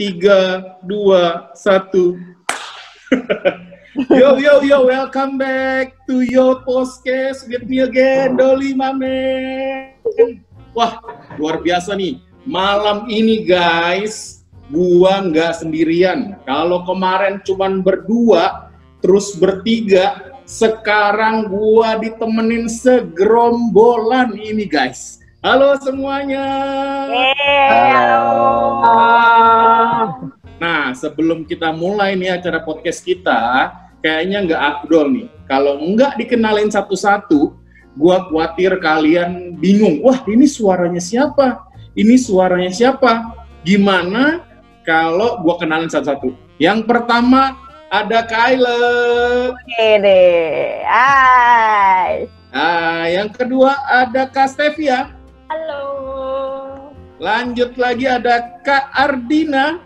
3, 2, 1. Yo, welcome back to your podcast with me again, Doli Mamen. Wah, luar biasa nih. Malam ini guys, gua nggak sendirian. Kalau kemarin cuman berdua, terus bertiga, sekarang gua ditemenin segerombolan ini guys. Halo semuanya. Halo. Nah, sebelum kita mulai nih acara podcast kita, kayaknya nggak afdol nih. Kalau nggak dikenalin satu-satu, gua khawatir kalian bingung. Wah, ini suaranya siapa? Ini suaranya siapa? Gimana kalau gua kenalin satu-satu? Yang pertama ada Kyle. Oke deh. Hai. Yang kedua ada Kak Stevia. Halo. Lanjut lagi ada Kak Ardina.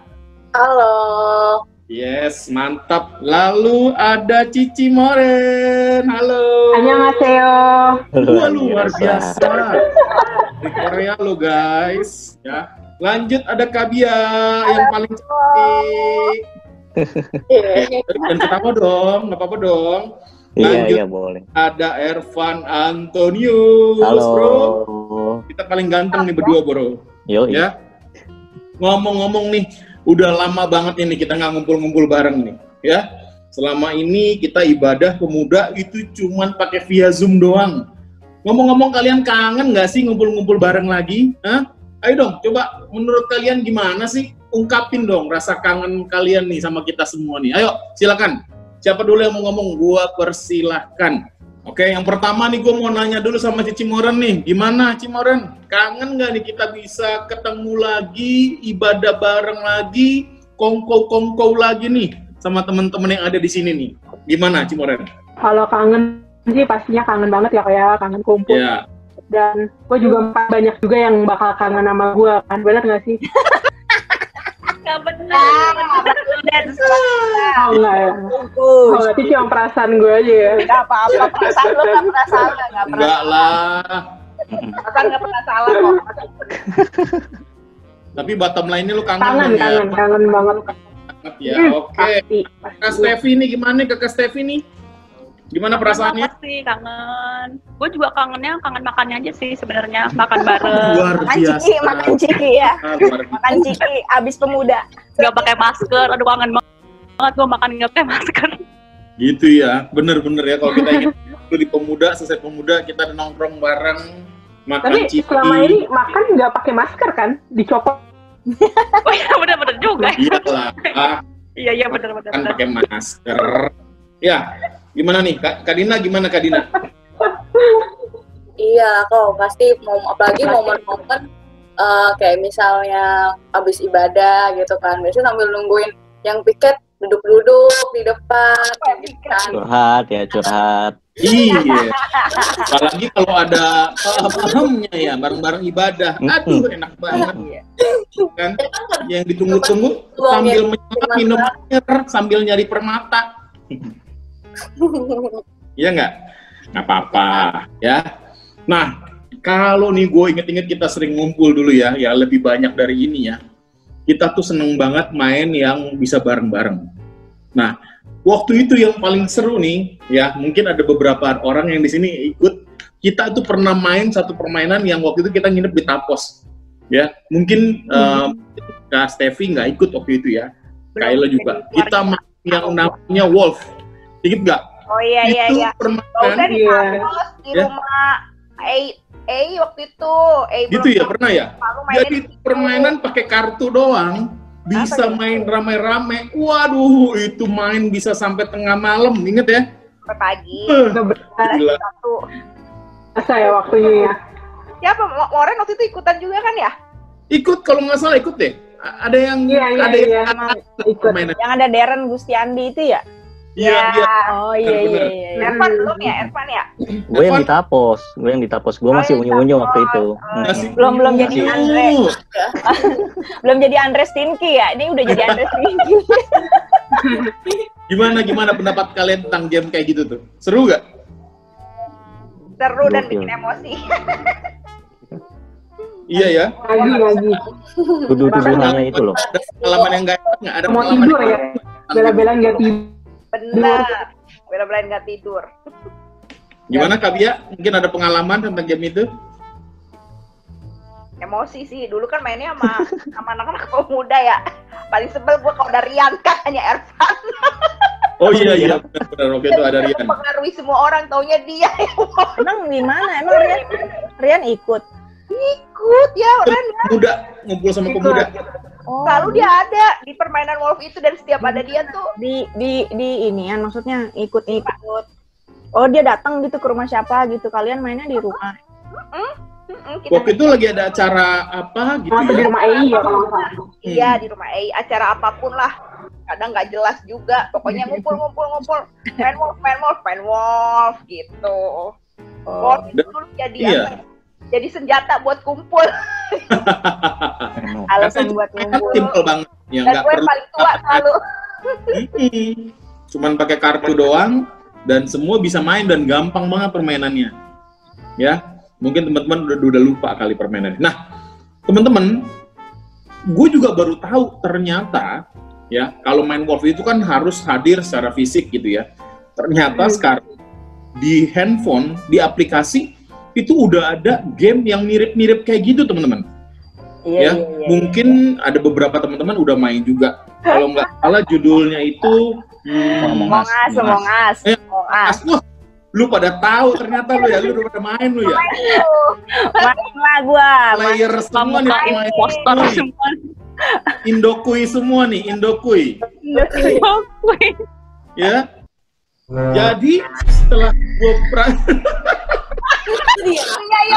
Halo. Yes, mantap. Lalu ada Cici Moren. Halo. Annyeonghaseyo. Wah, luar biasa. Di Korea lo guys. Ya. Lanjut ada Kabia yang paling cantik. Dan ketawa dong, nggak apa-apa dong. Lanjut, iya boleh. ada Ervan Antonius, Halo. bro. Kita paling ganteng nih berdua, bro. Yo, Ya. Ngomong-ngomong nih, udah lama banget ini kita nggak ngumpul-ngumpul bareng nih, ya. Selama ini kita ibadah pemuda itu cuman pakai via Zoom doang. Ngomong-ngomong, kalian kangen nggak sih ngumpul-ngumpul bareng lagi? Hah? Ayo dong, coba menurut kalian gimana sih? Ungkapin dong rasa kangen kalian nih sama kita semua nih. Ayo, silakan. Siapa dulu yang mau ngomong? Gua persilahkan. Oke, yang pertama nih gua mau nanya dulu sama Cici Moren nih. Gimana Cici Moren? Kangen nggak nih kita bisa ketemu lagi, ibadah bareng lagi, kongko-kongko lagi nih sama teman-teman yang ada di sini nih. Gimana Cici Moren? Kalau kangen sih pastinya kangen banget ya, kayak kangen kumpul. Ya. Dan gue juga banyak juga yang bakal kangen sama gue, kan? Bener nggak sih? Gak benar. Oh, enggak ya. Oh, berarti cuma perasaan gue aja ya. Gak apa-apa. Perasaan lo gak pernah salah. Gak pernah. Enggak lah. Perasaan gak pernah salah kok. Tapi bottom line-nya lu kangen Kangen dong, banget. ya. Ya, oke. Pasti. Kak Stevi nih gimana nih Kak Stevi nih? Gimana perasaannya? Sih kangen. Gue juga kangen makannya aja sih sebenarnya, makan bareng. Luar biasa. Makan ciki ya. Luar biasa. Makan ciki abis pemuda. Gak pakai masker. Aduh kangen banget gue makan gak pakai masker. Gitu ya, bener-bener ya kalau kita ingin dulu di pemuda, selesai pemuda kita nongkrong bareng, makan Tapi ciki. selama ini makan nggak pakai masker kan? Dicopot. Oh iya bener-bener juga. Iyalah, Iya bener-bener. kan pakai masker. Ya, gimana nih Kak Dina? Gimana Kak Dina? Iya, kok pasti apalagi momen-momen kayak misalnya habis ibadah gitu kan. Biasanya sambil nungguin yang piket duduk-duduk di depan kayak gitu kan. curhat. Iya. Apalagi kalau ada pahamnya ya, bareng-bareng ibadah. Aduh, enak banget. Kan? Yang ditunggu-tunggu sambil minum air, sambil nyari permata. Iya nggak? Nggak apa-apa, ya. Nah, kalau nih gue inget-inget kita sering ngumpul dulu ya lebih banyak dari ini ya. Kita tuh seneng banget main yang bisa bareng-bareng. Nah, waktu itu yang paling seru nih, ya mungkin ada beberapa orang yang di sini ikut. Kita tuh pernah main satu permainan yang waktu itu kita nginep di Tapos, ya. Mungkin Kak Stevi nggak ikut waktu itu ya. Kayla juga. Kita main yang namanya Wolf. Ingat nggak? Oh iya. Itu Udah permainan. di kampus, di rumah waktu itu. Gitu ya, pernah ya? Jadi permainan pakai kartu doang, bisa main rame-rame. Waduh, itu main bisa sampai tengah malam, inget ya? Sampai pagi. Gila. Satu. Masa ya waktunya ya. Siapa? Moren waktu itu ikutan juga kan ya? Ikut, kalau nggak salah ikut deh. Ada yang Iya, emang ikut. permainan. Yang ada Darren Gustiandi itu ya? Iya. Oh iya. Ervan belum ya? Gue yang di Tapos. Gue masih unyu-unyu waktu itu. Belum jadi Andre. Belum jadi Andre Stinky ya? Ini udah jadi Andre Stinky. Gimana pendapat kalian tentang game kayak gitu tuh? Seru gak? Seru dan bikin emosi. Iya ya. Ngaji. Tuduh-tuduhannya itu loh. Ada pengalaman yang nggak ada Mau pengalaman tidur ya? Bela-belain nggak tidur. Benar. Bela-belain nggak tidur. Gimana Kak Bia? Mungkin ada pengalaman tentang game itu? Emosi sih. Dulu kan mainnya sama anak-anak pemuda ya. Paling sebel gue kalau ada Rian katanya Ervan. Oh iya benar waktu itu ada Rian. Mempengaruhi semua orang, taunya dia. Emang gimana? Emang Rian ikut? Ikut ya, Rian. Pemuda, ngumpul sama pemuda. Oh. Lalu dia ada di permainan Wolf itu dan setiap ada dia tuh di inian maksudnya ikut. Oh, dia datang gitu ke rumah siapa gitu. Kalian mainnya di rumah. Waktu itu lagi ada acara apa gitu Di ya? rumah Ei ya kalau nggak salah. Iya, di rumah Ei, acara apapun lah. Kadang nggak jelas juga. Pokoknya ngumpul. Main Wolf gitu. Wolf itu dulu jadi senjata buat kumpul. Alasan buat ngumpul. Simple banget. Ya, Dan gue paling tua selalu. Cuman pakai kartu doang dan semua bisa main dan gampang banget permainannya. Ya, mungkin teman-teman udah lupa kali permainannya. Nah, teman-teman, gue juga baru tahu ternyata ya kalau main Wolf itu kan harus hadir secara fisik gitu ya. Ternyata sekarang di handphone, di aplikasi itu udah ada game yang mirip-mirip kayak gitu teman-teman. Iya. Mungkin ada beberapa teman-teman udah main juga. Kalau nggak salah judulnya itu Among Us. Wah, lu pada tahu ternyata lu ya, lu udah pada main lu ya. Main lah gua. Player semua nih, imposter semua. Indokui semua nih, Indokui. Ya. Jadi setelah gua Iya,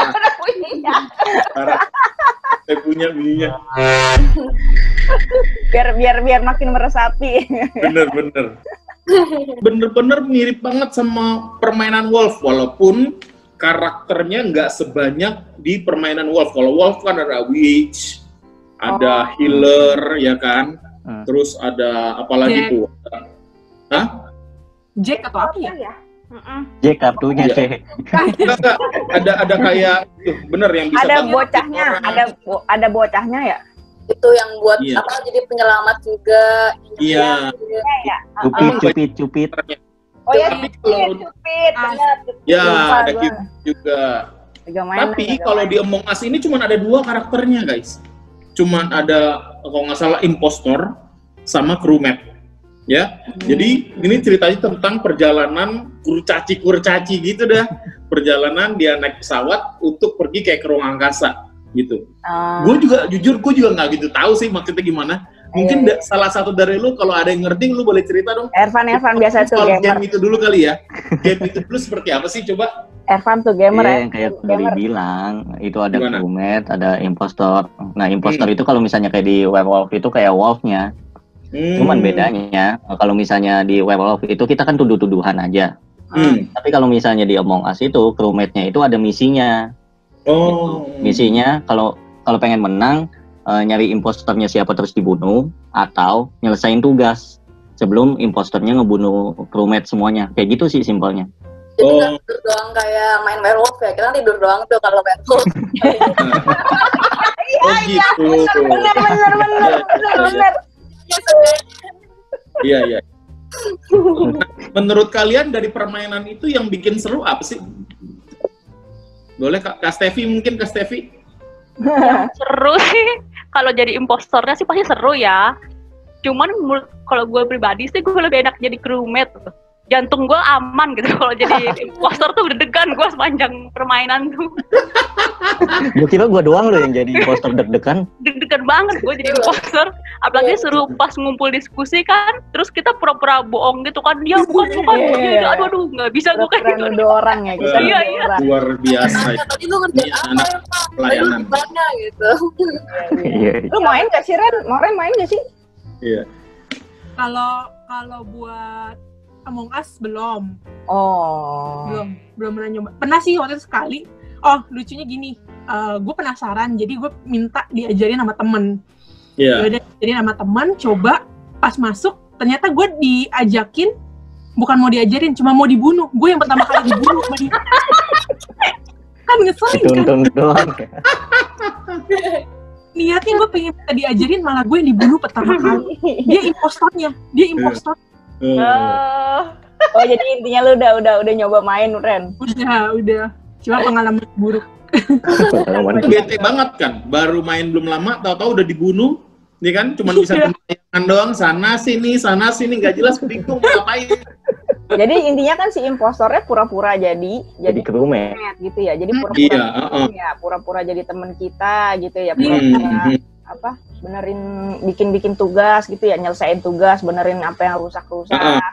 udah punya. Saya punya bininya. Biar makin meresapi. Bener-bener mirip banget sama permainan Wolf, walaupun karakternya nggak sebanyak di permainan Wolf. Kalau Wolf kan ada witch, ada healer, ya kan? Terus ada apa lagi tuh? Hah? Jack atau apa ya? Jack kartunya sih. Enggak. Ada kayak tuh, bener yang bisa Ada bantu bocahnya, orang. ada bocahnya ya? Itu yang buat jadi penyelamat juga. Iya. Cupit. Oh ya, Tapi kalau Cupid. ya ada gitu juga. Tapi kalau di Among Us ini cuma ada 2 karakternya guys. Cuman ada kalau nggak salah impostor sama crewmate. Ya, jadi ini ceritanya tentang perjalanan kurcaci gitu dah. Perjalanan dia naik pesawat untuk pergi kayak ke ruang angkasa gitu. Gue juga nggak gitu tahu sih maksudnya gimana. Mungkin salah satu dari lu kalau ada yang ngerti lu boleh cerita dong. Ervan biasa tuh gamer. Game itu dulu kali ya. Game itu dulu seperti apa sih coba? Ervan tuh gamer ya. Yang kayak tadi bilang itu ada crewmate, ada impostor. Nah impostor itu kalau misalnya kayak di werewolf itu kayak wolfnya. Cuman bedanya kalau misalnya di werewolf itu kita kan tuduh-tuduhan aja. Tapi kalau misalnya di Among Us itu crewmate-nya itu ada misinya. Gitu. Misinya kalau pengen menang nyari impostornya siapa terus dibunuh atau nyelesain tugas sebelum impostornya ngebunuh crewmate semuanya. Kayak gitu sih simpelnya. Jadi nggak tidur doang kayak main werewolf ya, kita tidur doang tuh kalau werewolf. Iya, bener. Iya. Menurut kalian dari permainan itu yang bikin seru apa sih? Boleh Kak Stevi mungkin Kak Stevi? Seru sih. Kalau jadi impostornya sih pasti seru ya. Cuman kalau gue pribadi sih gue lebih enak jadi crewmate. Jantung gue aman gitu kalau jadi impostor tuh deg-degan gue sepanjang permainan tuh. Gue kira gue doang loh yang jadi impostor deg-degan. Deg-degan banget gue jadi impostor. Apalagi suruh pas ngumpul diskusi kan, terus kita pura-pura bohong gitu kan. Dia bukan. Aduh nggak bisa gue kayak gitu. Ada orang ya kita. Iya. Luar biasa. Tadi lu ngerjain apa ya Pak? Pelayanan. Gimana gitu. Lu main gak sih Ren? Ren main gak sih? Iya. Kalau buat Among Us belum. Belum pernah nyoba. Pernah sih waktu itu sekali. Oh, lucunya gini. Gue penasaran, jadi gue minta diajarin sama temen. Iya. Udah diajarin sama temen, coba pas masuk, ternyata gue diajakin bukan mau diajarin, cuma mau dibunuh. Gue yang pertama kali dibunuh sama dia. Kan ngeselin kan? Dituntun doang. Niatnya gue pengen diajarin, malah gue yang dibunuh pertama kali. Dia impostornya. Oh, jadi intinya lu udah nyoba main, Ren? Udah. Cuma pengalaman buruk. Bete banget kan, baru main belum lama, tahu-tahu udah dibunuh, nih kan? Cuma bisa tembakan doang, sana sini, nggak jelas, bingung ngapain. Jadi intinya kan si impostornya pura-pura jadi crewmate gitu ya. Jadi pura-pura jadi teman kita gitu ya. Pura-pura benerin bikin tugas gitu ya, nyelesain tugas, benerin apa yang rusak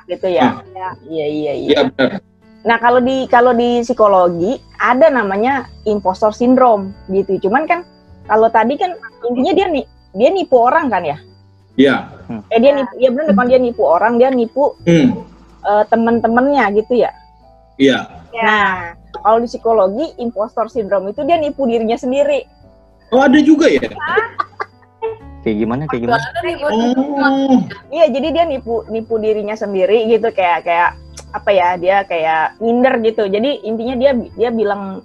gitu ya. Iya. Benar. Nah, kalau di psikologi ada namanya impostor syndrome gitu. Cuman kan kalau tadi kan intinya dia nipu orang kan ya? Iya. Dia nipu, ya benar kan, dia nipu orang, dia nipu teman-temannya gitu ya. Iya. Nah, kalau di psikologi impostor syndrome itu dia nipu dirinya sendiri. Oh, ada juga ya? Kayak gimana? Oh. Iya, jadi dia nipu dirinya sendiri gitu, kayak apa ya, dia kayak minder gitu. Jadi intinya dia bilang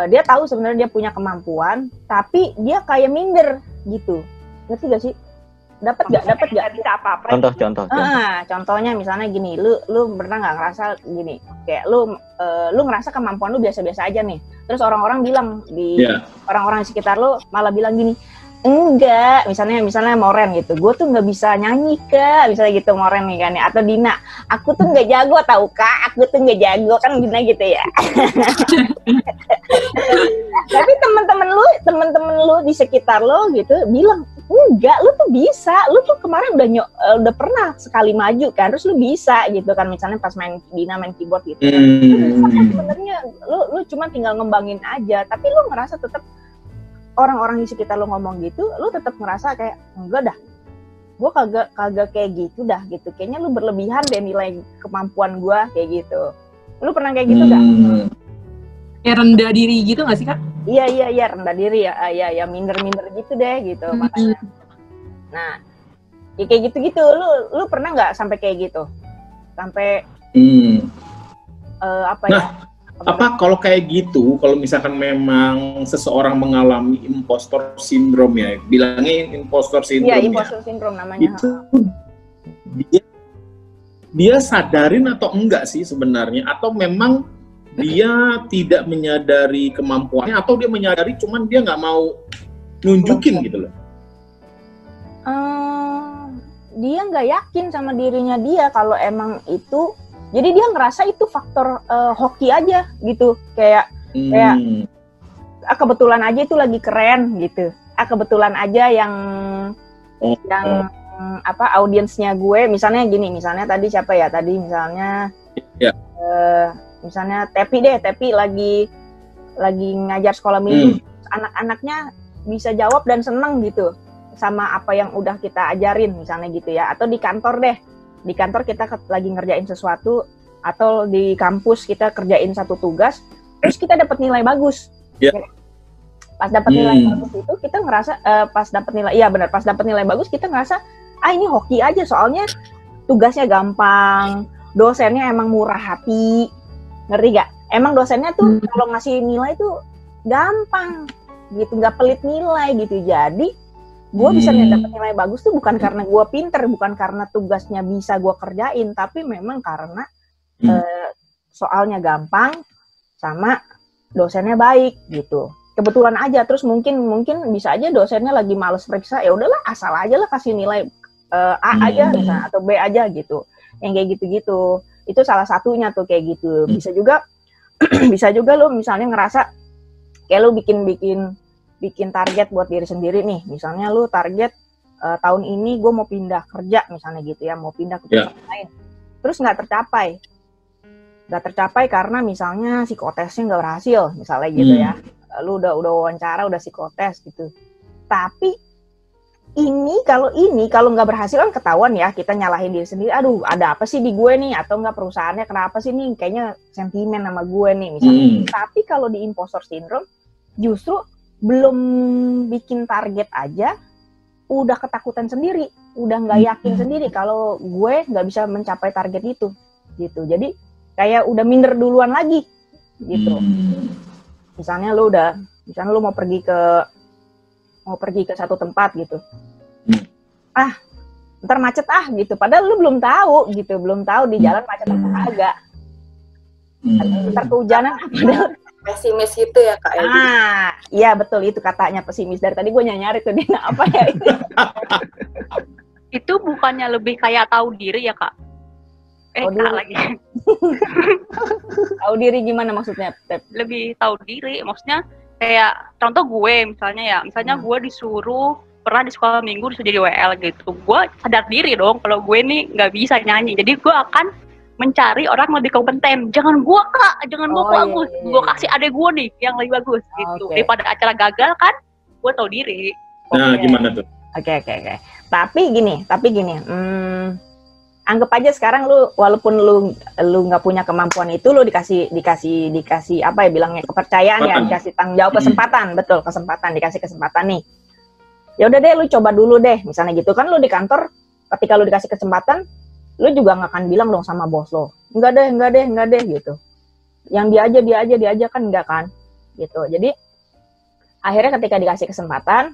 dia tahu sebenarnya dia punya kemampuan, tapi dia kayak minder gitu. Ngerti gak sih? Dapat gak? Bisa apa-apa. Contoh. Contohnya misalnya gini, lu pernah nggak ngerasa gini, kayak lu ngerasa kemampuan lu biasa-biasa aja nih. Terus orang-orang bilang orang-orang di sekitar lu malah bilang gini, enggak, misalnya Moren gitu, gue tuh nggak bisa nyanyi Kak, misalnya gitu Moren nih kan ya, atau Dina, aku tuh nggak jago tau Kak, aku tuh nggak jago kan Dina gitu ya. Tapi temen-temen lu di sekitar lo gitu bilang, enggak, lu tuh bisa, lu tuh kemarin udah pernah sekali maju kan, terus lu bisa gitu kan, misalnya pas Dina main keyboard gitu. Sebenarnya lu cuma tinggal ngembangin aja, tapi lu ngerasa tetap orang-orang di sekitar lu ngomong gitu, lu tetap ngerasa kayak enggak dah, gue kagak kayak gitu dah gitu, kayaknya lu berlebihan deh nilai kemampuan gue kayak gitu. Lu pernah kayak gitu gak? Ya rendah diri gitu gak sih Kak? Iya rendah diri ya minder gitu deh gitu makanya. Nah, ya kayak gitu-gitu, lu pernah nggak sampai kayak gitu? Sampai kalau kayak gitu, kalau misalkan memang seseorang mengalami impostor syndrome ya, bilangnya impostor syndrome. Iya, impostor syndrome namanya. Itu dia sadarin atau enggak sih sebenarnya, atau memang dia tidak menyadari kemampuannya, atau dia menyadari cuman dia nggak mau nunjukin gitu loh. Dia nggak yakin sama dirinya dia kalau emang itu. Jadi dia ngerasa itu faktor hoki aja gitu, kayak kebetulan aja itu lagi keren gitu, kebetulan aja yang audiensnya gue, misalnya gini, misalnya tadi siapa ya, tadi misalnya misalnya Tepi lagi ngajar sekolah minggu, anak-anaknya bisa jawab dan seneng gitu sama apa yang udah kita ajarin misalnya gitu ya, atau di kantor deh. Di kantor kita lagi ngerjain sesuatu, atau di kampus kita kerjain satu tugas, terus kita dapat nilai bagus. Pas dapat nilai bagus itu kita ngerasa pas dapat nilai bagus kita ngerasa ini hoki aja, soalnya tugasnya gampang, dosennya emang murah hati, ngerti gak? Emang dosennya tuh kalau ngasih nilai tuh gampang gitu, nggak pelit nilai gitu. Jadi gue bisa dapat nilai bagus tuh bukan karena gue pinter, bukan karena tugasnya bisa gue kerjain, tapi memang karena soalnya gampang sama dosennya baik gitu. Kebetulan aja, terus mungkin bisa aja dosennya lagi males periksa, ya udahlah asal aja lah kasih nilai A aja misalnya, atau B aja gitu. Yang kayak gitu-gitu. Itu salah satunya tuh kayak gitu. Bisa juga lo misalnya ngerasa kayak lo bikin target buat diri sendiri nih. Misalnya lu target tahun ini gue mau pindah kerja misalnya gitu ya, mau pindah ke tempat lain. Terus nggak tercapai karena misalnya psikotesnya nggak berhasil misalnya gitu ya. Lu udah wawancara, udah psikotes gitu. Tapi kalau nggak berhasil kan ketahuan ya, kita nyalahin diri sendiri. Aduh, ada apa sih di gue nih? Atau nggak perusahaannya kenapa sih nih? Kayaknya sentimen sama gue nih misalnya. Tapi kalau di impostor syndrome justru belum bikin target aja udah ketakutan sendiri, udah nggak yakin sendiri kalau gue nggak bisa mencapai target itu gitu. Jadi kayak udah minder duluan lagi gitu. Misalnya lu mau pergi ke mau pergi ke satu tempat gitu. Ntar macet gitu. Padahal lu belum tahu gitu, belum tahu di jalan macet apa kagak. Ntar kehujanan padahal pesimis gitu ya Kak. Iya betul itu katanya pesimis. Dari tadi gue nyari tuh Dina apa ya itu. Itu bukannya lebih kayak tahu diri ya Kak? Kak lagi. Tahu diri gimana maksudnya? Lebih tahu diri, maksudnya kayak contoh gue misalnya gue disuruh pernah di sekolah minggu disuruh jadi WL gitu, gue sadar diri dong kalau gue nih nggak bisa nyanyi, jadi gue akan mencari orang lebih kompeten. Jangan gue Kak, jangan gue bagus, gue kasih adek gue nih yang lebih bagus gitu. Daripada acara gagal kan, gue tahu diri. Nah gimana tuh? Oke. Tapi gini, anggap aja sekarang lu walaupun lu nggak punya kemampuan itu, lu dikasih apa ya bilangnya, kepercayaan ya, dikasih tanggung jawab, kesempatan, betul, dikasih kesempatan nih. Ya udah deh, lu coba dulu deh, misalnya gitu kan. Lu di kantor, ketika lu dikasih kesempatan, lu juga nggak akan bilang dong sama bos lo, enggak deh gitu. Yang dia aja kan, enggak kan, gitu. Jadi akhirnya ketika dikasih kesempatan,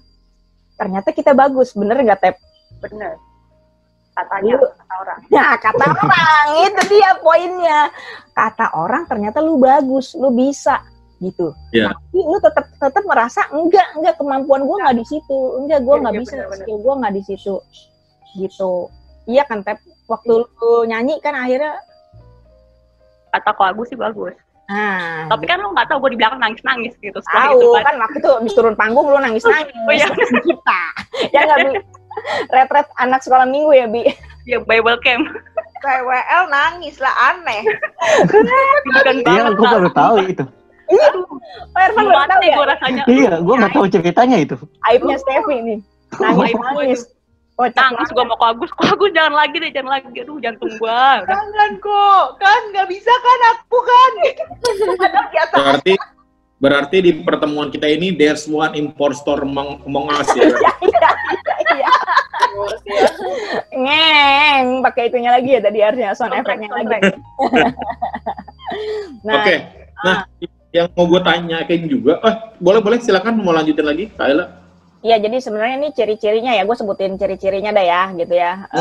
ternyata kita bagus, bener nggak Tep? Bener. Kata orang. Nah, kata orang itu dia poinnya. Kata orang ternyata lu bagus, lu bisa. Gitu. Yeah. Tapi lu tetap merasa enggak kemampuan gue nggak di situ, gue nggak bisa, skill gue nggak di situ, gitu. Iya kan Tep, waktu lu nyanyi kan akhirnya kata kok Agus sih bagus. Tapi kan lu nggak tahu gue di belakang nangis gitu. Tahu kan waktu itu habis turun panggung lu nangis. Kita ya nggak Bi? Retret anak sekolah minggu ya Bi? Ya Bible Camp. WL nangis lah, aneh. Iya, gue baru tahu itu. Irfan baru tahu ya? Iya, gue nggak tahu ceritanya itu. Aibnya Steffi nih, nangis. Nangis gue mau kok Agus jangan lagi deh, aduh jantung gue. Jangan kok, kan nggak bisa kan aku kan. Berarti di pertemuan kita ini there's one impostor among us ya. Iya. Ngeng, pakai itunya lagi ya tadi harusnya sound effect-nya lagi. Oke. Nah, yang mau gue tanyain juga, boleh silakan mau lanjutin lagi, Kak Ella. Iya, jadi sebenarnya ini ciri-cirinya ya, gue sebutin ciri-cirinya dah ya, gitu ya.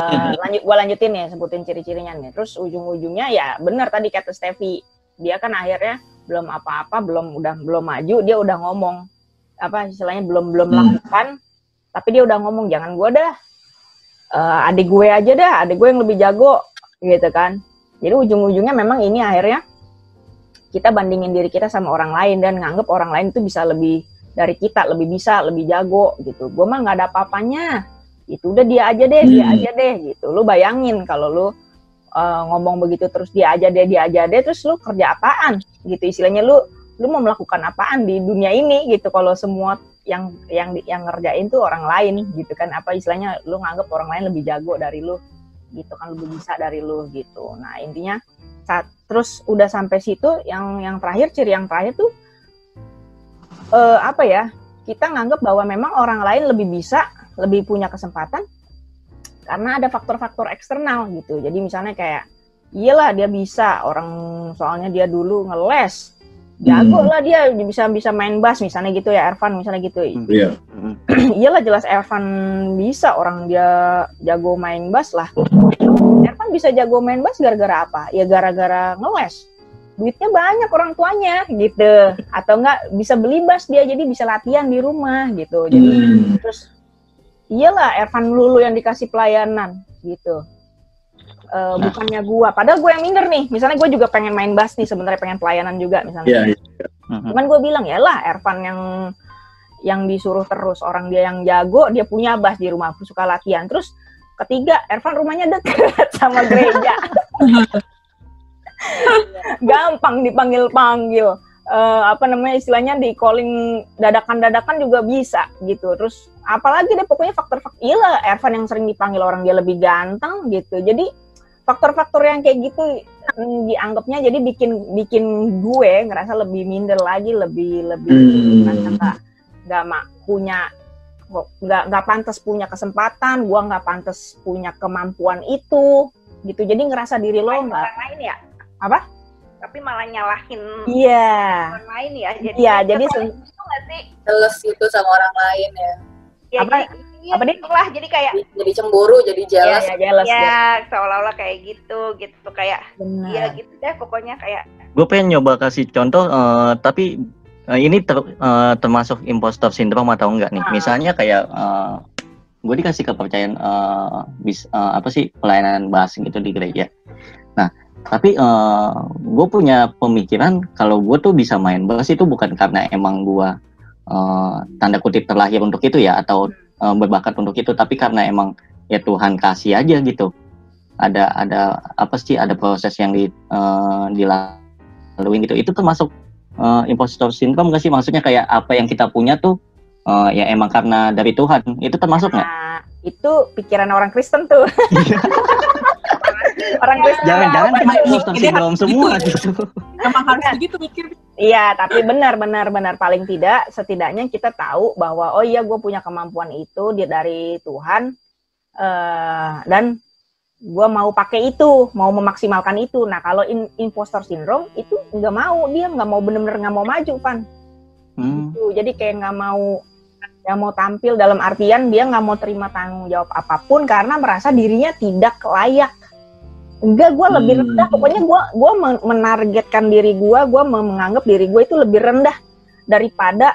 Gue lanjutin ya, sebutin ciri-cirinya nih. Terus ujung-ujungnya ya benar tadi kata Steffi, dia kan akhirnya belum apa-apa, belum maju, dia udah ngomong apa istilahnya belum lakukan, tapi dia udah ngomong jangan gue dah, adik gue aja dah, adik gue yang lebih jago, gitu kan. Jadi ujung-ujungnya memang ini akhirnya kita bandingin diri kita sama orang lain dan nganggep orang lain itu bisa lebih dari kita, lebih bisa, lebih jago gitu. Gue mah nggak ada apa-apanya. Itu udah dia aja deh gitu. Lu bayangin kalau lu ngomong begitu terus dia aja deh, terus lu kerja apaan? Gitu istilahnya lu mau melakukan apaan di dunia ini gitu kalau semua yang ngerjain tuh orang lain gitu kan. Apa istilahnya lu nganggep orang lain lebih jago dari lu gitu kan, lebih bisa dari lu gitu. Nah, intinya terus udah sampai situ yang terakhir, ciri yang terakhir tuh apa ya, kita nganggep bahwa memang orang lain lebih bisa, lebih punya kesempatan karena ada faktor-faktor eksternal gitu. Jadi misalnya kayak iyalah dia bisa, orang soalnya dia dulu ngeles, jago lah dia bisa main bass misalnya gitu ya, Ervan misalnya gitu. Iya. Iyalah jelas Ervan bisa, orang dia jago main bass lah. Ervan bisa jago main bass gara-gara apa? Ya gara-gara ngeles. Duitnya banyak orang tuanya gitu. Atau enggak bisa beli bass dia, jadi bisa latihan di rumah gitu. Jadi terus iyalah Ervan Lulu yang dikasih pelayanan gitu. Bukannya gua, padahal gue yang minder nih. Misalnya gue juga pengen main bass nih, sebenarnya pengen pelayanan juga misalnya. Yeah. Cuman gue bilang ya lah Ervan yang disuruh terus, orang dia yang jago, dia punya bass di rumah, suka latihan. Terus ketiga, Ervan rumahnya deket sama gereja. Gampang dipanggil-panggil. Apa namanya istilahnya, di calling dadakan-dadakan juga bisa gitu. Terus apalagi deh pokoknya faktor-faktor, iyalah Ervan yang sering dipanggil orang dia lebih ganteng gitu. Jadi faktor-faktor yang kayak gitu dianggapnya jadi bikin gue ngerasa lebih minder lagi, lebih nggak pantas punya kesempatan, gue nggak pantas punya kemampuan itu gitu. Jadi ngerasa diri lo nggak orang lain ya apa? Tapi malah nyalahin orang lain ya. Jadi itu nggak sih jelas gitu sama orang lain ya. Ya, apa nih? Lah, jadi kayak jadi cemburu, jadi jealous. Ya, jealous. Ya, seolah-olah kayak gitu kayak. Benar. Iya gitu deh pokoknya kayak. Gue pengen nyoba kasih contoh, tapi ini termasuk impostor syndrome atau enggak nih? Misalnya kayak gue dikasih kepercayaan pelayanan bahasa gitu di gereja. Nah, tapi gue punya pemikiran kalau gue tuh bisa main bass itu bukan karena emang gue tanda kutip terlahir untuk itu ya, atau berbakat untuk itu, tapi karena emang ya Tuhan kasih aja gitu. Ada proses yang dilaluin gitu. Itu termasuk impostor syndrome nggak sih? Maksudnya kayak apa yang kita punya tuh ya emang karena dari Tuhan. Itu termasuk nggak? Nah, itu pikiran orang Kristen tuh. Orang Kristen. Jangan cuma impostor syndrome semua gitu. Emang harus begitu mikir. Iya, tapi benar paling tidak setidaknya kita tahu bahwa oh iya gue punya kemampuan itu dari Tuhan dan gue mau pakai itu, mau memaksimalkan itu. Nah kalau impostor syndrome itu nggak mau, dia nggak mau benar-benar nggak mau maju, Pan. Gitu. Jadi kayak nggak mau tampil dalam artian dia nggak mau terima tanggung jawab apapun karena merasa dirinya tidak layak. Enggak, gue lebih rendah. Pokoknya gue menargetkan diri gue menganggap diri gue itu lebih rendah daripada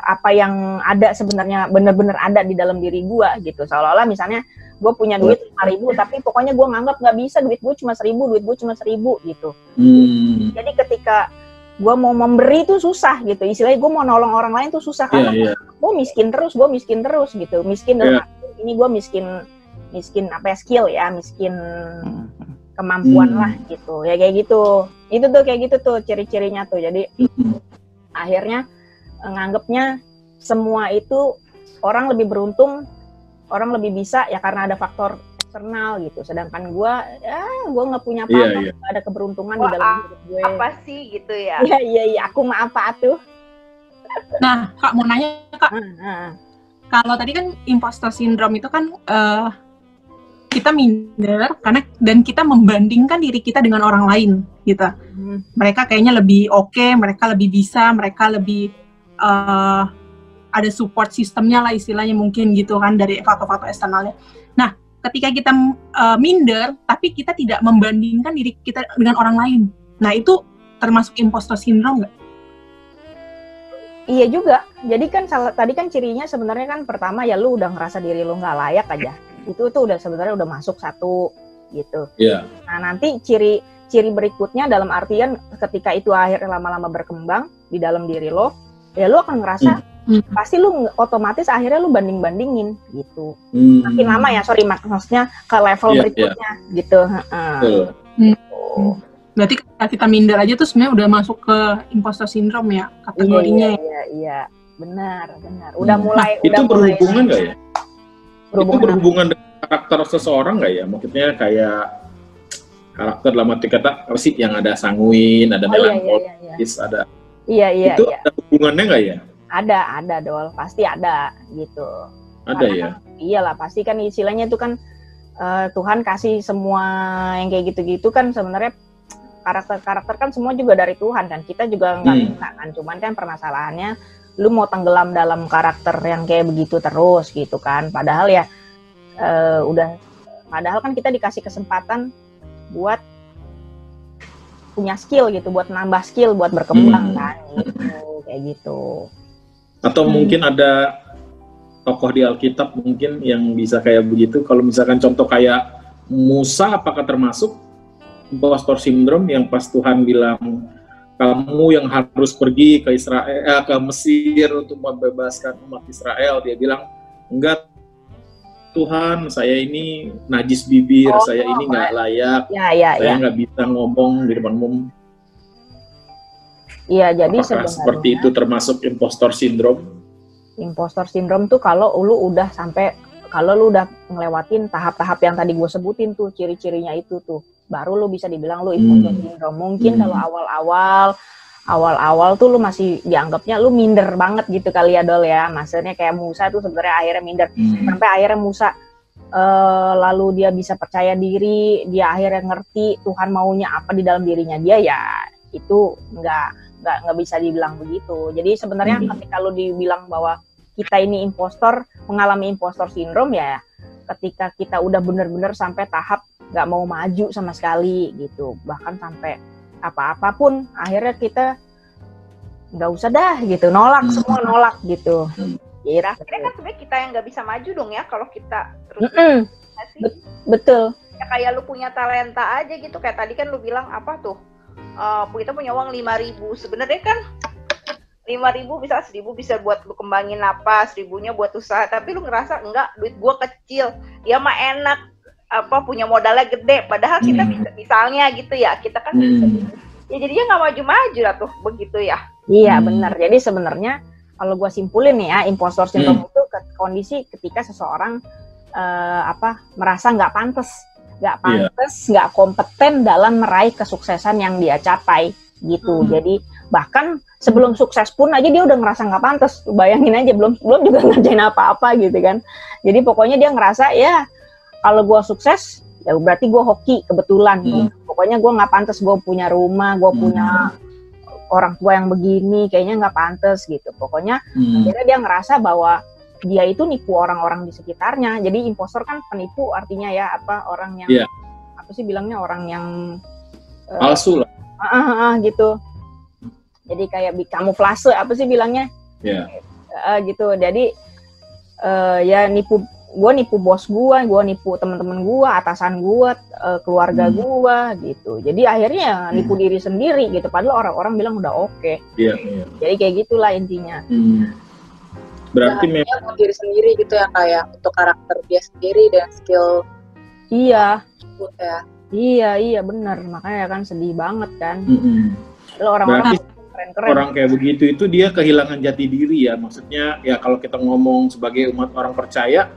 apa yang ada sebenarnya benar-benar ada di dalam diri gue gitu. Seolah-olah misalnya gue punya duit 5.000 tapi pokoknya gue nganggap nggak bisa, duit gue cuma 1.000 gitu. Jadi ketika gue mau memberi itu susah gitu. Istilahnya gue mau nolong orang lain tuh susah karena gue miskin terus gitu. Miskin dalam ini gue miskin skill ya, miskin kemampuan lah gitu. Ya kayak gitu. Itu tuh kayak gitu tuh ciri-cirinya tuh. Jadi akhirnya nganggapnya semua itu orang lebih beruntung, orang lebih bisa ya karena ada faktor eksternal gitu. Sedangkan gue nggak punya apa-apa, nggak ada keberuntungan di dalam hidup gue. Apa sih gitu ya? Iya, aku mah apa tuh? Nah, Kak mau nanya Kak. Kalau tadi kan imposter syndrome itu kan kita minder karena dan kita membandingkan diri kita dengan orang lain gitu. Mereka kayaknya lebih oke, mereka lebih bisa, mereka lebih ada support sistemnya lah istilahnya mungkin gitu kan dari faktor-faktor eksternalnya. Nah, ketika kita minder tapi kita tidak membandingkan diri kita dengan orang lain. Nah, itu termasuk imposter syndrome nggak? Iya juga. Jadi kan tadi kan cirinya sebenarnya kan pertama ya lu udah ngerasa diri lu nggak layak aja. Itu tuh udah sebenarnya udah masuk satu gitu. Iya. Nah nanti ciri berikutnya dalam artian ketika itu akhirnya lama-lama berkembang di dalam diri lo, ya lo akan ngerasa pasti lu otomatis akhirnya lu banding-bandingin gitu. Makin lama ya, maksudnya ke level berikutnya gitu. Berarti kita minder aja tuh sebenarnya udah masuk ke imposter syndrome ya kategorinya. Iya, benar. Udah mulai. Itu berhubungan nggak ya? Itu berhubungan dengan karakter seseorang nggak ya? Maksudnya kayak karakter dalam arti kata apa sih yang ada sanguin, ada melankolis, ada. Iya. Itu ada hubungannya nggak ya? Ada Dol, pasti ada gitu. Ada ya? Iyalah, pasti kan istilahnya itu kan Tuhan kasih semua yang kayak gitu-gitu kan sebenarnya karakter kan semua juga dari Tuhan kan. Kita juga nggak minta kan, cuman kan permasalahannya lu mau tenggelam dalam karakter yang kayak begitu terus gitu kan. Padahal ya padahal kan kita dikasih kesempatan buat punya skill gitu, buat nambah skill, buat berkembang kan gitu, kayak gitu. Atau mungkin ada tokoh di Alkitab mungkin yang bisa kayak begitu. Kalau misalkan contoh kayak Musa, apakah termasuk impostor syndrome yang pas Tuhan bilang kamu yang harus pergi ke Israel, ke Mesir untuk membebaskan umat Israel, dia bilang enggak Tuhan, saya ini najis bibir, saya ini nggak layak, saya nggak bisa ngomong di depan umum. Iya, jadi apakah seperti itu termasuk impostor syndrome? Impostor syndrome tuh kalau lu udah ngelewatin tahap-tahap yang tadi gue sebutin tuh, ciri-cirinya itu tuh, baru lu bisa dibilang lu impostor syndrome. Mungkin kalau awal-awal tuh lu masih dianggapnya lu minder banget gitu kali ya Dol ya. Maksudnya kayak Musa tuh sebenarnya akhirnya minder. Sampai akhirnya Musa lalu dia bisa percaya diri, dia akhirnya ngerti Tuhan maunya apa di dalam dirinya dia, ya itu nggak bisa dibilang begitu. Jadi sebenarnya ketika lu dibilang bahwa kita ini mengalami impostor syndrome ya ketika kita udah bener-bener sampai tahap nggak mau maju sama sekali gitu, bahkan sampai apa-apapun akhirnya kita nggak usah dah gitu, semua nolak gitu. Kira kan sebenarnya kita yang nggak bisa maju dong ya kalau kita terus betul ya, kayak lu punya talenta aja gitu, kayak tadi kan lu bilang apa tuh, kita punya uang 5.000, sebenarnya kan 5.000 bisa 1.000 bisa buat lu kembangin apa, 1.000-nya buat usaha, tapi lu ngerasa enggak, duit gua kecil, dia mah enak punya modalnya gede, padahal kita bisa, misalnya gitu ya, kita kan bisa, ya jadinya nggak maju-maju lah tuh begitu ya. Iya benar, jadi sebenarnya kalau gua simpulin nih ya, impostor syndrome itu kondisi ketika seseorang merasa nggak pantas, nggak kompeten dalam meraih kesuksesan yang dia capai gitu. Jadi bahkan sebelum sukses pun aja dia udah ngerasa nggak pantas. Bayangin aja belum juga ngerjain apa-apa gitu kan. Jadi pokoknya dia ngerasa ya kalau gue sukses ya berarti gue hoki kebetulan. Pokoknya gue nggak pantas, gue punya rumah, gue punya orang tua yang begini, kayaknya nggak pantas gitu. Pokoknya akhirnya dia ngerasa bahwa dia itu nipu orang-orang di sekitarnya. Jadi impostor kan penipu artinya ya, orang yang apa sih bilangnya, orang yang palsu lah. Gitu. Jadi kayak kamuflase apa sih bilangnya? Gitu. Jadi ya nipu bos gue nipu teman-teman gue, atasan gue, keluarga gue gitu. Jadi akhirnya nipu diri sendiri gitu. Padahal orang-orang bilang udah oke. Jadi kayak gitulah intinya. Berarti memang diri sendiri gitu ya, kayak untuk karakter dia sendiri dan skill. Iya. Ya. Iya benar. Makanya kan sedih banget kan. Orang-orang keren-keren. Orang kayak begitu itu dia kehilangan jati diri ya. Maksudnya ya kalau kita ngomong sebagai umat orang percaya,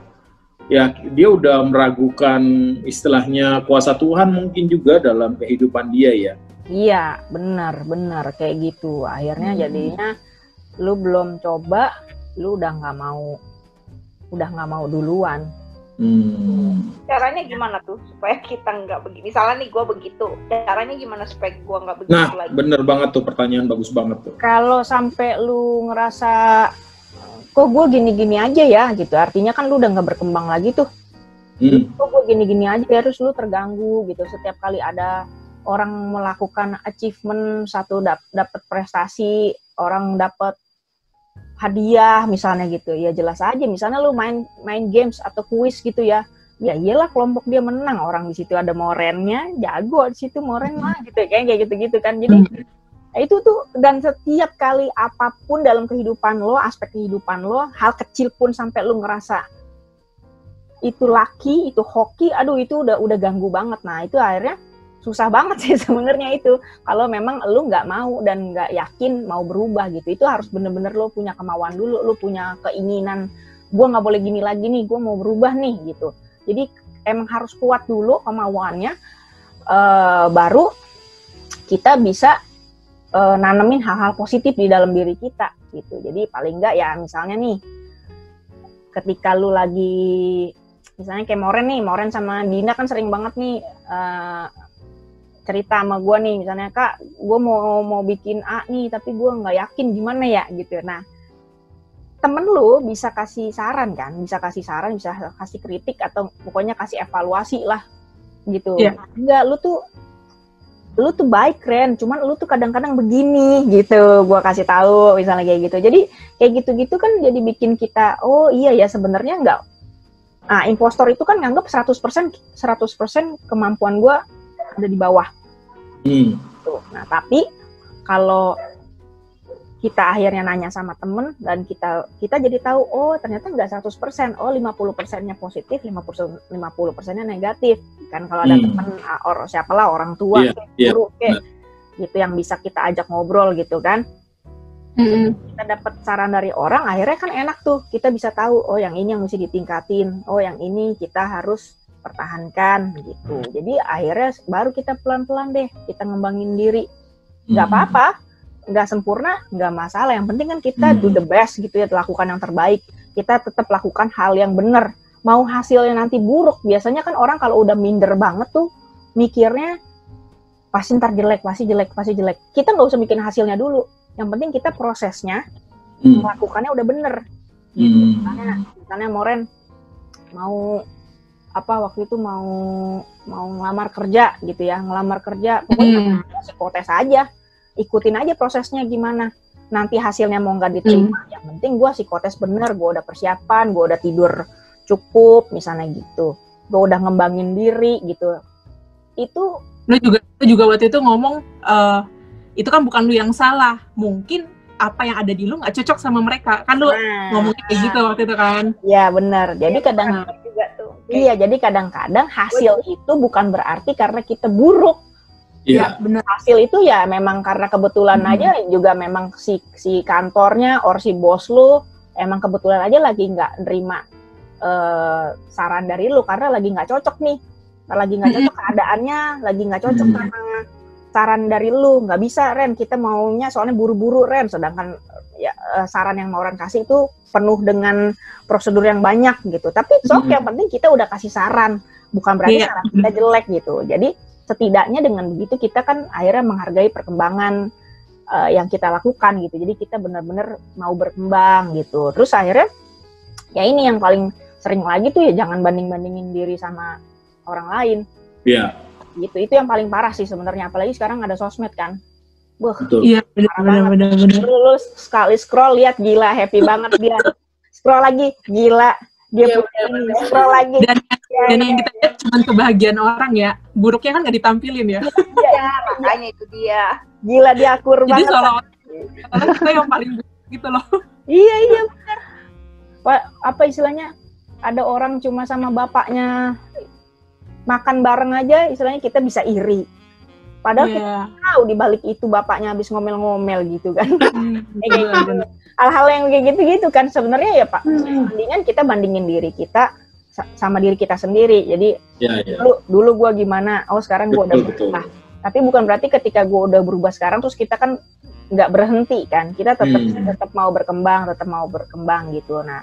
ya dia udah meragukan istilahnya kuasa Tuhan mungkin juga dalam kehidupan dia ya. Iya benar kayak gitu. Akhirnya jadinya lu belum coba, lu udah nggak mau duluan. Caranya gimana tuh supaya kita nggak begini? Misalnya nih gue begitu, caranya gimana supaya gue nggak begitu lagi? Nah bener banget tuh, pertanyaan bagus banget tuh. Kalau sampai lu ngerasa kok gue gini-gini aja ya gitu, artinya kan lu udah nggak berkembang lagi tuh. Kok gue gini-gini aja, terus lu terganggu gitu setiap kali ada orang melakukan achievement satu, dapat prestasi, orang dapat hadiah misalnya gitu, ya jelas aja misalnya lu main games atau kuis gitu ya iyalah kelompok dia menang, orang di situ ada morennya, jago di situ moren mah gitu, kayak gitu kan. Jadi itu tuh, dan setiap kali apapun dalam kehidupan lo, aspek kehidupan lo, hal kecil pun sampai lu ngerasa itu laki, itu hoki, aduh itu udah ganggu banget. Nah itu akhirnya susah banget sih sebenarnya itu. Kalau memang lu nggak mau dan nggak yakin mau berubah gitu, itu harus bener-bener lu punya kemauan dulu, lu punya keinginan, gue nggak boleh gini lagi nih, gue mau berubah nih gitu. Jadi emang harus kuat dulu kemauannya, baru kita bisa nanemin hal-hal positif di dalam diri kita gitu. Jadi paling nggak ya misalnya nih, ketika lu lagi misalnya kayak Moren sama Dina kan sering banget nih cerita sama gue nih, misalnya Kak, gue mau bikin A nih, tapi gue nggak yakin gimana ya gitu. Nah, temen lu bisa kasih saran kan, bisa kasih kritik atau pokoknya kasih evaluasi lah gitu. Enggak, lu tuh baik Ren, cuman lu tuh kadang-kadang begini gitu, gue kasih tahu misalnya kayak gitu. Jadi kayak gitu-gitu kan jadi bikin kita, oh iya ya sebenarnya enggak. Nah, impostor itu kan nganggap 100% kemampuan gue ada di bawah. Tuh. Nah, tapi kalau kita akhirnya nanya sama temen dan kita jadi tahu, oh ternyata nggak 100%, oh 50%-nya positif, 50%-nya negatif. Kan kalau ada temen, siapalah orang tua, guru, gitu yang bisa kita ajak ngobrol gitu kan. Kita dapat saran dari orang, akhirnya kan enak tuh, kita bisa tahu, oh yang ini yang mesti ditingkatin, oh yang ini kita harus pertahankan gitu. Jadi akhirnya baru kita pelan-pelan deh kita ngembangin diri. Nggak apa-apa, nggak sempurna, nggak masalah. Yang penting kan kita do the best gitu ya, lakukan yang terbaik. Kita tetap lakukan hal yang benar. Mau hasilnya nanti buruk, biasanya kan orang kalau udah minder banget tuh mikirnya pasti ntar jelek. Kita nggak usah bikin hasilnya dulu. Yang penting kita prosesnya melakukannya udah bener. Misalnya Moren mau waktu itu mau ngelamar kerja gitu ya, pokoknya psikotes aja, ikutin aja prosesnya gimana, nanti hasilnya mau nggak diterima, yang penting gue psikotes bener, gue udah persiapan, gue udah tidur cukup misalnya gitu, gue udah ngembangin diri gitu. Itu lu juga waktu itu ngomong itu kan bukan lu yang salah, mungkin apa yang ada di lu nggak cocok sama mereka, kan lu ngomongnya kayak gitu waktu itu kan. Iya benar, jadi jadi kadang-kadang hasil itu bukan berarti karena kita buruk. Iya, benar. Hasil itu ya memang karena kebetulan aja, juga memang si kantornya or si bos lu emang kebetulan aja lagi nggak nerima saran dari lu karena lagi nggak cocok nih, lagi nggak cocok keadaannya, lagi nggak cocok sama saran dari lu. Nggak bisa Ren, kita maunya soalnya buru-buru Ren, sedangkan ya saran yang Mauren kasih itu penuh dengan prosedur yang banyak gitu. Tapi yang penting kita udah kasih saran, bukan berarti saran kita jelek gitu. Jadi setidaknya dengan begitu kita kan akhirnya menghargai perkembangan yang kita lakukan gitu. Jadi kita benar-benar mau berkembang gitu. Terus akhirnya ya ini yang paling sering lagi tuh ya, jangan banding-bandingin diri sama orang lain. Iya. Gitu, itu yang paling parah sih sebenarnya, apalagi sekarang ada sosmed kan. Iya, benar. Lu sekali scroll lihat gila, happy banget dia. Scroll lagi, gila. Dia scroll lagi. Dan yang kita lihat cuma kebahagiaan orang ya. Buruknya kan nggak ditampilin ya. Iya, makanya itu dia. Gila, dia akur banget. Jadi soalnya kita yang paling gitu loh. Iya benar. Apa istilahnya? Ada orang cuma sama bapaknya makan bareng aja, istilahnya kita bisa iri. Padahal kita tahu di balik itu bapaknya habis ngomel-ngomel gitu kan. Gitu. Hal-hal yang kayak gitu-gitu kan sebenarnya ya Pak. Mendingan kita bandingin diri kita sama diri kita sendiri. Jadi dulu gue gimana, sekarang gue udah berubah. Tapi bukan berarti ketika gue udah berubah sekarang terus kita kan nggak berhenti kan. Kita tetap mau berkembang gitu. Nah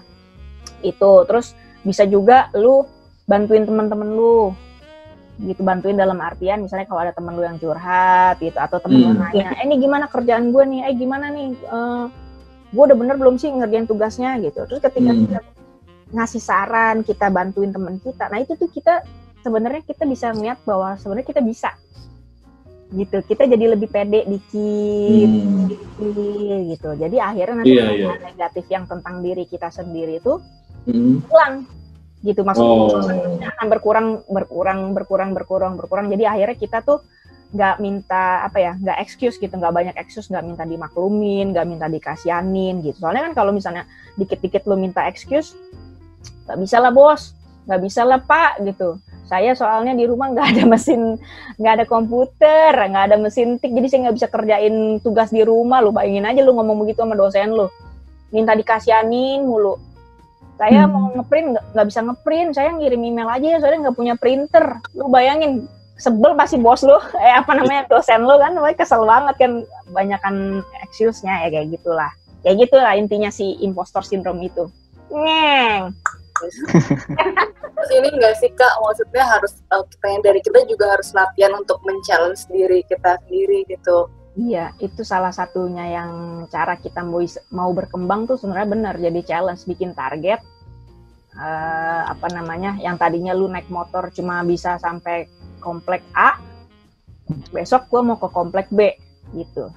itu terus bisa juga lu bantuin teman-teman lu gitu, bantuin dalam artian misalnya kalau ada temen lu yang curhat gitu, atau temen lu nanya, ini gimana kerjaan gue nih, gimana nih, gue udah bener belum sih ngerjain tugasnya gitu. Terus ketika kita ngasih saran, kita bantuin temen kita, nah itu tuh kita sebenarnya kita bisa ngeliat bahwa sebenarnya kita bisa gitu, kita jadi lebih pede dikit gitu. Jadi akhirnya nanti negatif yang tentang diri kita sendiri itu hilang gitu, maksudnya akan berkurang. Jadi akhirnya kita tuh nggak minta nggak excuse gitu, nggak banyak excuse, nggak minta dimaklumin, nggak minta dikasianin gitu. Soalnya kan kalau misalnya dikit-dikit lu minta excuse, nggak bisa lah bos, nggak bisa lah pak gitu. Saya soalnya di rumah nggak ada komputer, nggak ada mesin tik, jadi saya nggak bisa kerjain tugas di rumah. Lu bayangin aja lu ngomong begitu sama dosen lu, minta dikasianin mulu. Saya mau ngeprint, nggak bisa ngeprint, saya ngirim email aja, soalnya nggak punya printer. Lu bayangin, sebel pasti bos lu, dosen lu kan, kesel banget kan, banyakan excuse-nya ya kayak gitulah. Kayak gitulah intinya si impostor syndrome itu. Ngeng. Terus ini nggak sih Kak, maksudnya harus dari kita juga harus latihan untuk men-challenge diri kita sendiri gitu. Iya, itu salah satunya yang cara kita mau berkembang tuh sebenarnya benar, jadi challenge, bikin target. Yang tadinya lu naik motor cuma bisa sampai komplek A, besok gua mau ke komplek B gitu.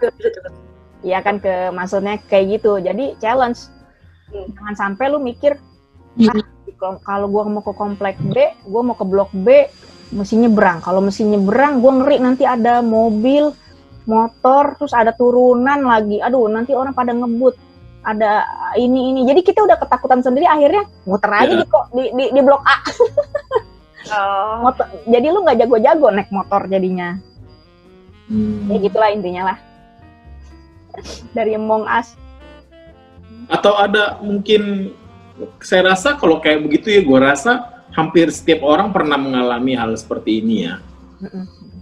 Iya kan, maksudnya kayak gitu. Jadi challenge. Jangan sampai lu mikir kalau gua mau ke komplek B, gua mau ke blok B, mesti nyebrang. Kalau mesti nyebrang, gua ngeri nanti ada mobil, motor, terus ada turunan lagi, aduh nanti orang pada ngebut, ada ini, jadi kita udah ketakutan sendiri, akhirnya muter aja di blok A. Jadi lu nggak jago-jago naik motor jadinya. Ya gitulah intinya lah dari Among Us. Atau ada mungkin, saya rasa kalau kayak begitu ya, gue rasa hampir setiap orang pernah mengalami hal seperti ini ya.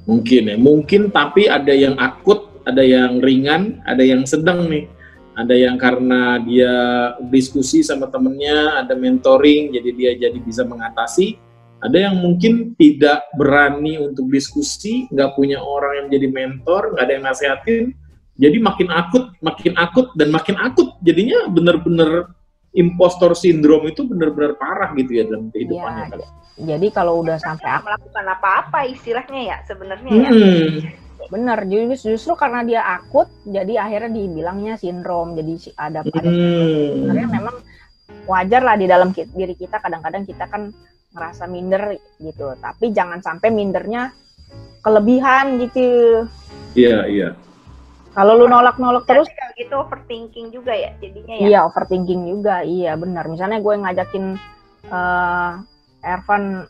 Mungkin tapi ada yang akut, ada yang ringan, ada yang sedang nih. Ada yang karena dia diskusi sama temennya, ada mentoring, jadi dia jadi bisa mengatasi. Ada yang mungkin tidak berani untuk diskusi, nggak punya orang yang jadi mentor, nggak ada yang nasihatin, jadi makin akut, dan makin akut. Jadinya bener-bener impostor syndrome itu benar-benar parah gitu ya dalam kehidupannya. Ya, jadi kalau udah sampai melakukan apa-apa istilahnya ya sebenarnya ya. Bener, justru karena dia akut, jadi akhirnya dibilangnya sindrom. Jadi ada sebenarnya memang wajar lah di dalam diri kita kadang-kadang kita kan ngerasa minder gitu. Tapi jangan sampai mindernya kelebihan gitu. Iya. Kalau lu nolak-nolak terus kayak gitu overthinking juga ya jadinya ya. Iya, overthinking juga. Iya, benar. Misalnya gue ngajakin Ervan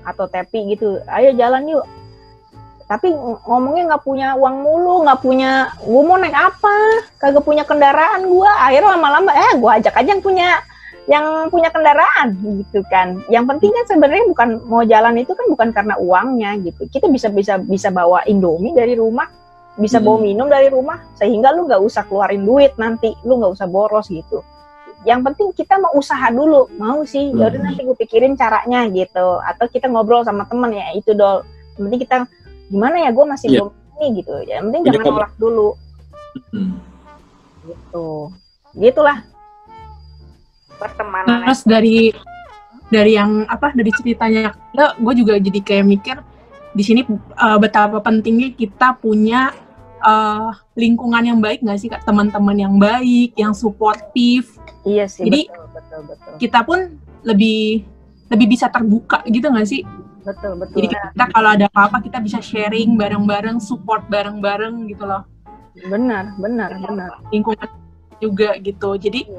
atau Tepi gitu, ayo jalan yuk. Tapi ngomongnya nggak punya uang mulu, nggak punya, gue mau naik apa? Kagak punya kendaraan gue. Akhirnya lama-lama, gue ajak aja yang punya kendaraan gitu kan. Yang penting kan sebenarnya bukan mau jalan itu kan bukan karena uangnya gitu. Kita bisa bawa Indomie dari rumah. Bisa bawa minum dari rumah, sehingga lu nggak usah keluarin duit nanti, lu nggak usah boros gitu. Yang penting kita mau usaha dulu, mau sih, yaudah nanti gue pikirin caranya gitu. Atau kita ngobrol sama temen ya, itu Dol. Yang penting kita, gimana ya, gue masih belum ini gitu. Yang penting jangan nolak dulu. Gitu. Gitulah. Pertemanan. Terus dari yang dari ceritanya, gue juga jadi kayak mikir, di sini betapa pentingnya kita punya lingkungan yang baik nggak sih Kak, teman-teman yang baik, yang suportif. Iya sih. Jadi betul. Kita pun lebih bisa terbuka gitu nggak sih? Betul. Jadi kita kalau ada apa-apa kita bisa sharing bareng-bareng, support bareng-bareng gitu loh. Benar. Lingkungan juga gitu. Jadi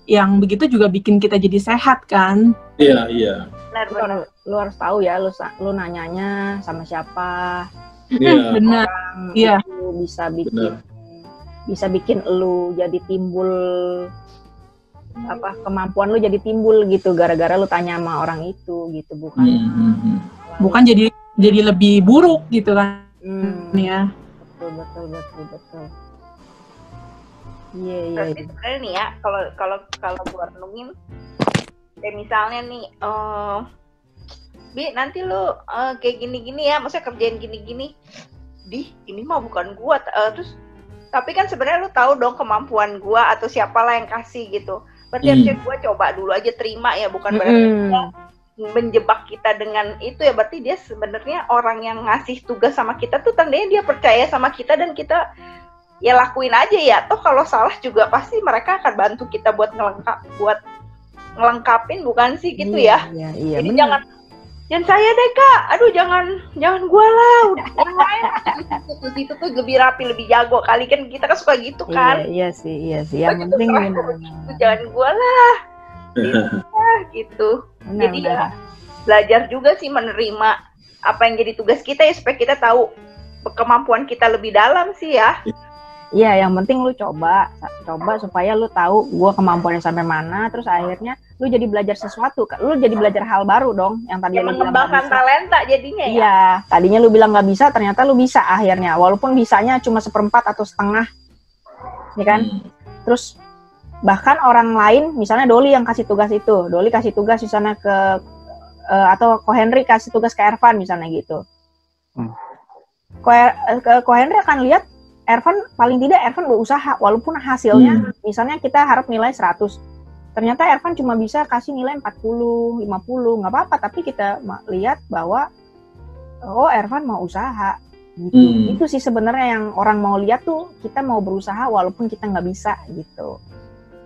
yang begitu juga bikin kita jadi sehat kan? Iya. Benar. Lu harus tahu ya, lu nanyanya sama siapa. Iya. Benar. Iya. Bisa bikin lu jadi timbul kemampuan lu jadi timbul gitu gara-gara lu tanya sama orang itu gitu, bukan jadi lebih buruk gitu kan. Ya. Betul. Iya. Berarti sebenarnya nih ya, kalau gua renungin, kayak misalnya nih, Bi nanti lu kayak gini-gini ya, maksudnya kerjain gini-gini, ini mah bukan gua, terus tapi kan sebenarnya lu tahu dong kemampuan gua atau siapalah yang kasih gitu. Berarti harusnya gua coba dulu aja terima ya, bukan berarti dia menjebak kita dengan itu ya. Berarti dia sebenarnya orang yang ngasih tugas sama kita tuh tandanya dia percaya sama kita dan kita ya lakuin aja ya. Toh kalau salah juga pasti mereka akan bantu kita buat ngelengkapin, bukan sih gitu ya. Iya. Jadi jangan saya deh Kak, aduh jangan gua lah, yang lain itu tuh lebih rapi, lebih jago kali kan, kita kan suka gitu kan. Iya sih, yang penting jangan gua lah, gitu. Jadi ya belajar juga sih menerima apa yang jadi tugas kita ya, supaya kita tahu kemampuan kita lebih dalam sih ya. Iya, yang penting lu coba supaya lu tahu gua kemampuannya sampai mana, terus akhirnya lu jadi belajar sesuatu, lu jadi belajar hal baru dong, yang tadi lu bilang mengembangkan talenta jadinya ya. Iya, tadinya lu bilang nggak bisa, ternyata lu bisa akhirnya, walaupun bisanya cuma 1/4 atau setengah, ya kan? Terus bahkan orang lain, misalnya Doli yang kasih tugas itu, Doli kasih tugas misalnya atau Ko Henry kasih tugas ke Ervan misalnya gitu. Ko Henry akan lihat Ervan, paling tidak Ervan berusaha, walaupun hasilnya misalnya kita harap nilai 100, ternyata Ervan cuma bisa kasih nilai 40, 50, nggak apa-apa, tapi kita lihat bahwa Ervan mau usaha gitu. Itu sih sebenarnya yang orang mau lihat tuh, kita mau berusaha walaupun kita nggak bisa gitu.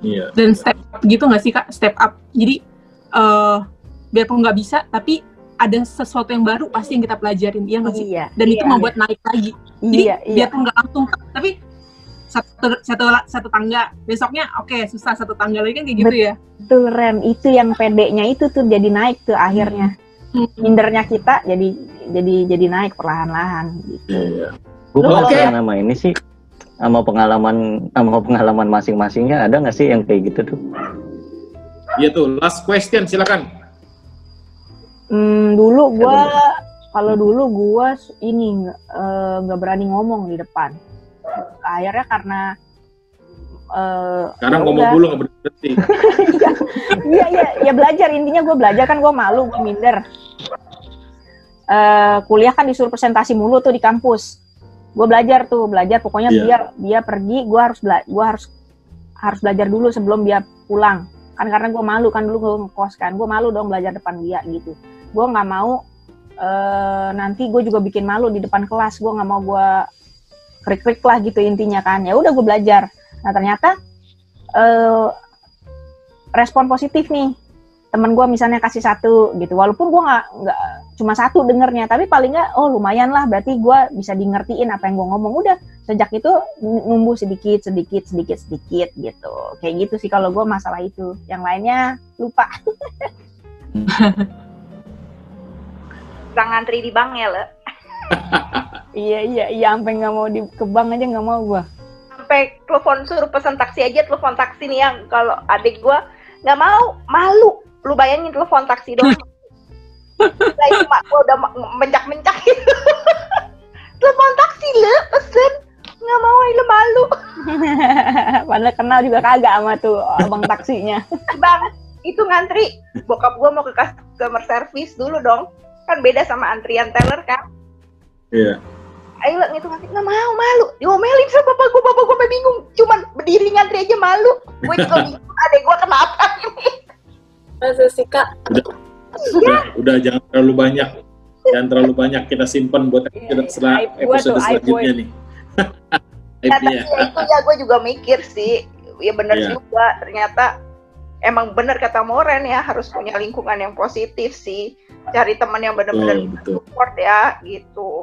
Iya. Dan step up gitu nggak sih Kak, step up, jadi biarpun nggak bisa tapi ada sesuatu yang baru pasti yang kita pelajarin, iya nggak sih? Dan itu membuat naik lagi. Jadi biarpun nggak langsung, tapi satu tangga, besoknya susah satu tangga lagi kan kayak gitu ya. Betul Ren, itu yang pedenya itu tuh jadi naik tuh akhirnya. Mindernya kita jadi naik perlahan-lahan gitu. Bukan sama ini sih, sama pengalaman masing-masingnya ada nggak sih yang kayak gitu tuh? Iya tuh, last question silakan. Dulu gue ini nggak berani ngomong di depan. Akhirnya karena ngomong dulu nggak berhenti. Iya belajar, intinya gue belajar kan, gue malu, gue minder. Kuliah kan disuruh presentasi mulu tuh di kampus. Gue belajar pokoknya biar dia pergi, gue harus belajar dulu sebelum dia pulang. kan karena gue malu kan, dulu gue ngekos kan, gue malu dong belajar depan dia gitu. Gue nggak mau nanti gue juga bikin malu di depan kelas, gue nggak mau gue krik-krik lah gitu intinya kan. Ya udah gue belajar. Nah ternyata respon positif nih, temen gue misalnya kasih 1 gitu, walaupun gue nggak cuma 1 dengernya, tapi paling nggak lumayan lah, berarti gue bisa di ngertiin apa yang gue ngomong. Udah sejak itu numbuh sedikit gitu, kayak gitu sih kalau gue masalah itu. Yang lainnya lupa. Gak ngantri di bank ya, Le? iya, sampai nggak mau ke bank aja nggak mau gue. Sampai telepon suruh pesan taksi aja, telepon taksi nih yang kalau adik gue nggak mau, malu. Lu bayangin telepon taksi dong. Nah, itu mak gue udah mencak-mencak gitu. Telepon taksi Le, pesen. Nggak mau, lu malu. Padahal kenal juga kagak sama tuh abang taksinya. Bang, itu ngantri. Bokap gue mau ke customer service dulu dong. Kan beda sama antrian teller kan. Iya. Ayo lah ngitung ngantri, nggak mau, malu. Diomelin sama bapak gue sampai bingung. Cuman berdiri ngantri aja malu. Gue juga bingung, adek gue kenapa ini. Masa sih Kak? Udah jangan terlalu banyak. Jangan terlalu banyak, kita simpan buat setelah episode selanjutnya nih. Ya, tapi itu ya gue juga mikir sih. Ya benar juga, ternyata emang benar kata Moren ya, harus punya lingkungan yang positif sih. Cari teman yang benar-benar support ya, gitu.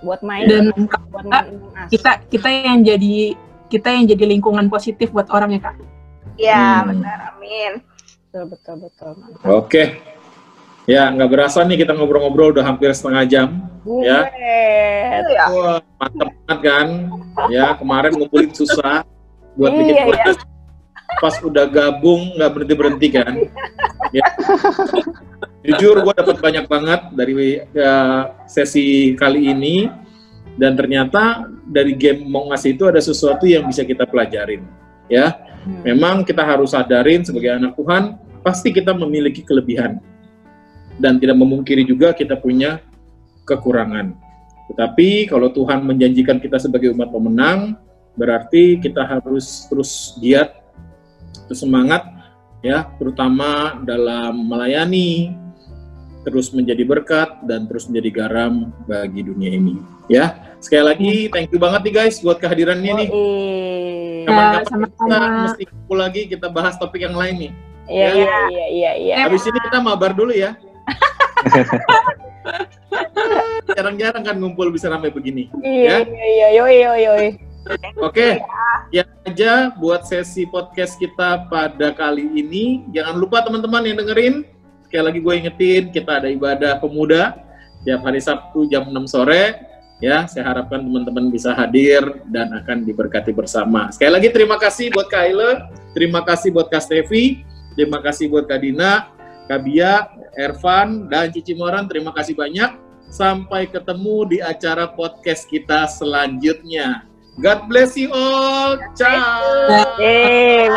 Buat main. Dan kita yang jadi lingkungan positif buat orang ya Kak. Iya, benar, amin. Betul. Oke. Ya, nggak berasa nih kita ngobrol-ngobrol udah hampir setengah jam. Ya. Wah, mantap banget kan. Ya, kemarin ngumpulin susah buat bikin podcast. Pas udah gabung nggak berhenti kan. Ya. Jujur gue dapat banyak banget dari sesi kali ini, dan ternyata dari game Among Us itu ada sesuatu yang bisa kita pelajarin. Ya, memang kita harus sadarin sebagai anak Tuhan, pasti kita memiliki kelebihan dan tidak memungkiri juga kita punya kekurangan. Tetapi kalau Tuhan menjanjikan kita sebagai umat pemenang, berarti kita harus terus giat, terus semangat, ya, terutama dalam melayani, terus menjadi berkat dan terus menjadi garam bagi dunia ini. Ya, sekali lagi thank you banget nih guys buat kehadirannya nih. Kapan-kapan kita mesti kumpul lagi, kita bahas topik yang lain nih. Iya. Habis ini kita mabar dulu ya. Jarang-jarang kan ngumpul bisa ramai begini. Iya. Yoi. Oke, ya aja buat sesi podcast kita pada kali ini. Jangan lupa teman-teman yang dengerin, sekali lagi gue ingetin, kita ada ibadah pemuda tiap hari Sabtu jam 6 sore. Ya, saya harapkan teman-teman bisa hadir dan akan diberkati bersama. Sekali lagi terima kasih buat Kak Aile, terima kasih buat Kak Stevi, terima kasih buat Kak Dina, Kak Bia, Ervan, dan Cici Moran. Terima kasih banyak. Sampai ketemu di acara podcast kita selanjutnya. God bless you all. Ciao. Bye.